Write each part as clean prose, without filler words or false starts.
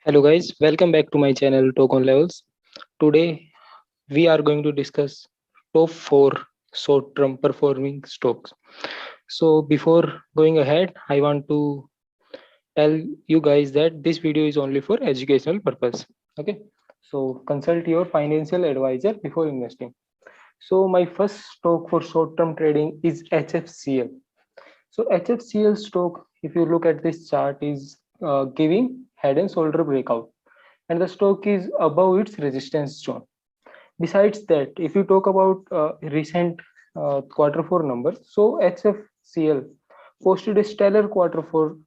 Hello guys, welcome back to my channel Token Levels. Today we are going to discuss top 4 short-term performing stocks. So before going ahead, I want to tell you guys that this video is only for educational purpose. Okay, so consult your financial advisor before investing. So my first stock for short-term trading is HFCL. So HFCL stock, if you look at this chart, is giving head and shoulder breakout, and the stock is above its resistance zone. Besides that, if you talk about recent quarter four numbers, so HFCL posted a stellar quarter four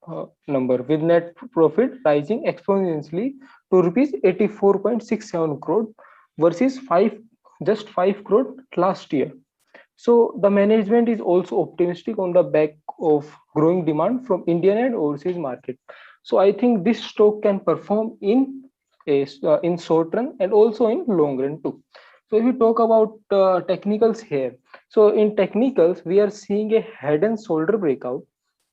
number with net profit rising exponentially to rupees 84.67 crore versus 5 crore last year. So the management is also optimistic on the back of growing demand from Indian and overseas market. So I think this stock can perform in short run and also in long run too. So if you talk about technicals here, so in technicals we are seeing a head and shoulder breakout.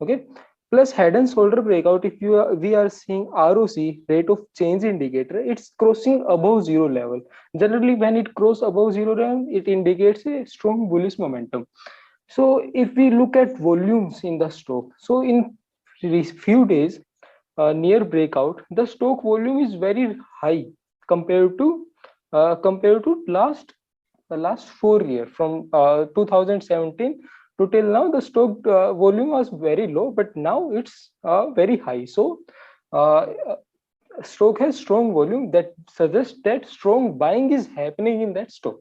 Okay, plus head and shoulder breakout. If we are seeing ROC, rate of change indicator, it's crossing above zero level. Generally, when it crosses above zero level, it indicates a strong bullish momentum. So if we look at volumes in the stock, so in few days near breakout, the stock volume is very high compared to last 4 years from 2017 to till now. The stock volume was very low, but now it's very high. So uh, stock has strong volume that suggests that strong buying is happening in that stock.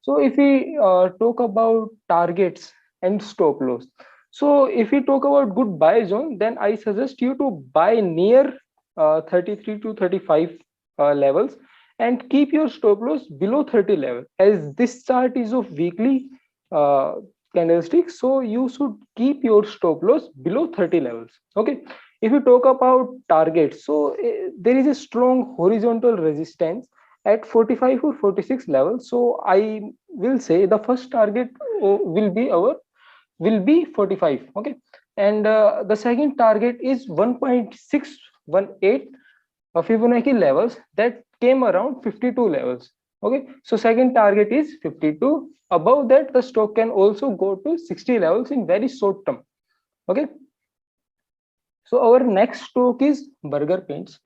So if we talk about targets and stop loss, so if we talk about good buy zone, then I suggest you to buy near 33 to 35 levels and keep your stop loss below 30 level. As this chart is of weekly uh, candlestick, so you should keep your stop loss below 30 levels. Okay. If you talk about targets, so there is a strong horizontal resistance at 45 or 46 levels. So I will say the first target will be 45. Okay, and the second target is 1.618 Fibonacci levels that came around 52 levels. Okay, so second target is 52. Above that, the stock can also go to 60 levels in very short term. Okay, so our next stock is Burger Paints.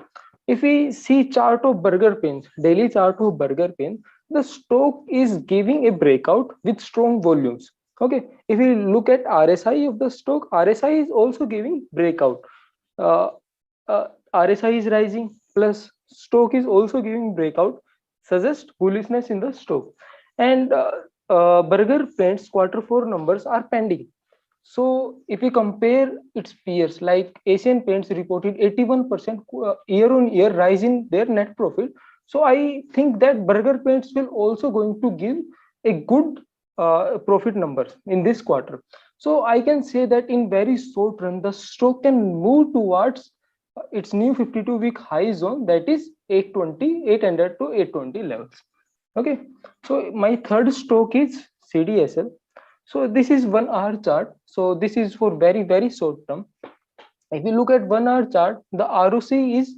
If we see chart of Burger Paints, daily chart of Burger Paints, the stock is giving a breakout with strong volumes. Okay, if we look at RSI of the stock, RSI is also giving breakout. Uh, RSI is rising, plus stock is also giving breakout, suggest bullishness in the stock. And Burger Paints quarter four numbers are pending. So if we compare its peers, like Asian Paints reported 81% year-on-year rise in their net profit. So I think that Burger Paints will also going to give a good profit numbers in this quarter. So I can say that in very short run, the stock can move towards its new 52-week high zone, that is 800 to 820 levels. Okay, so my third stock is CDSL. So this is 1 hour chart. So this is for very short term. If you look at 1 hour chart, the ROC is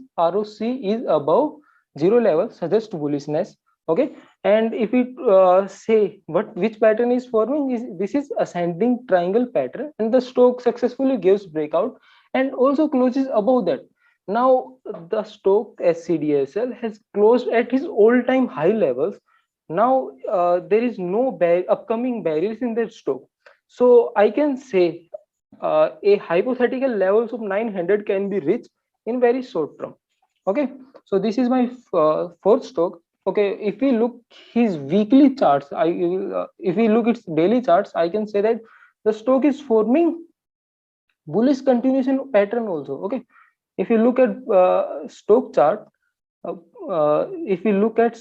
above zero level, suggest bullishness. Okay, and if we say which pattern is forming, is this is ascending triangle pattern, and the stock successfully gives breakout and also closes above that. Now the stock SCDSL has closed at his all-time high levels. Now there is no upcoming barriers in that stock. So I can say a hypothetical levels of 900 can be reached in very short term. Okay, so this is my fourth stock. Okay, if we look his weekly charts, if we look its daily charts, I can say that the stock is forming bullish continuation pattern also. Okay, if you look at stock chart, uh, if you look at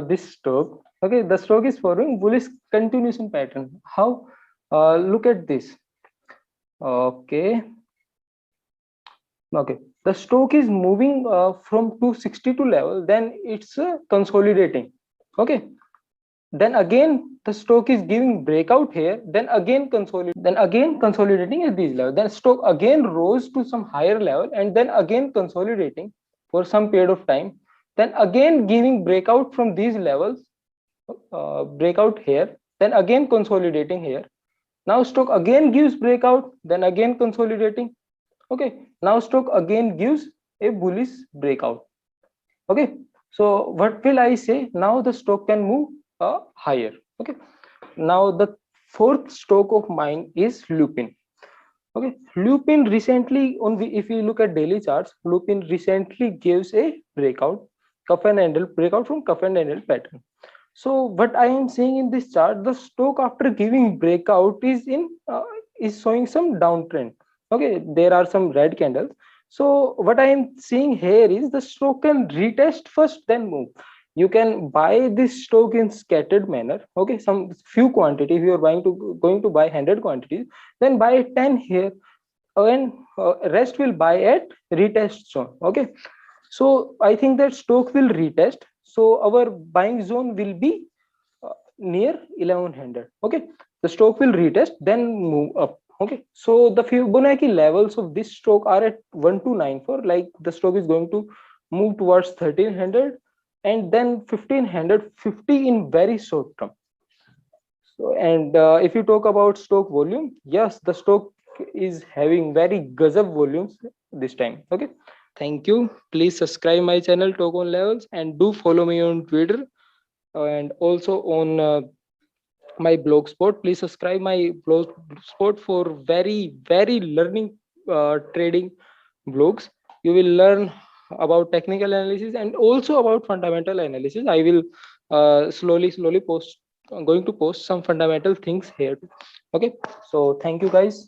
this stock, okay, the stock is forming bullish continuation pattern. How? Look at this. Okay, okay, the stock is moving from 262 level, then it's consolidating. Okay, then again the stock is giving breakout here, then again consolidating at these level, then stock again rose to some higher level and then again consolidating for some period of time, then again giving breakout from these levels, breakout here, then again consolidating here. Now stock again gives breakout, then again consolidating. Okay, now stock again gives a bullish breakout. Okay, so what will I say? Now the stock can move higher. Okay, now the fourth stock of mine is lupin. Okay, lupin recently if you look at daily charts, lupin recently gives a breakout, cuff and handle breakout from cuff and handle pattern. So what I am saying in this chart, the stock after giving breakout is showing some downtrend. Okay, there are some red candles. So what I am seeing here is the stock can retest first, then move. You can buy this stock in scattered manner. Okay, some few quantity. If you are going to buy 100 quantities, then buy 10 here, and rest will buy at retest zone. Okay, so I think that stock will retest, so our buying zone will be near 1100. Okay, the stock will retest, then move up. Okay, so the Fibonacci levels of this stock are at 1294. Like the stock is going to move towards 1300 and then 1550 in very short term. So, and if you talk about stock volume, yes, the stock is having very gazab volumes this time. Okay, thank you. Please subscribe my channel Talk on Levels, and do follow me on Twitter and also on my blogspot. Please subscribe my blogspot for very learning trading blogs. You will learn about technical analysis and also about fundamental analysis. I will slowly post. I'm going to post some fundamental things here. Okay, so thank you guys.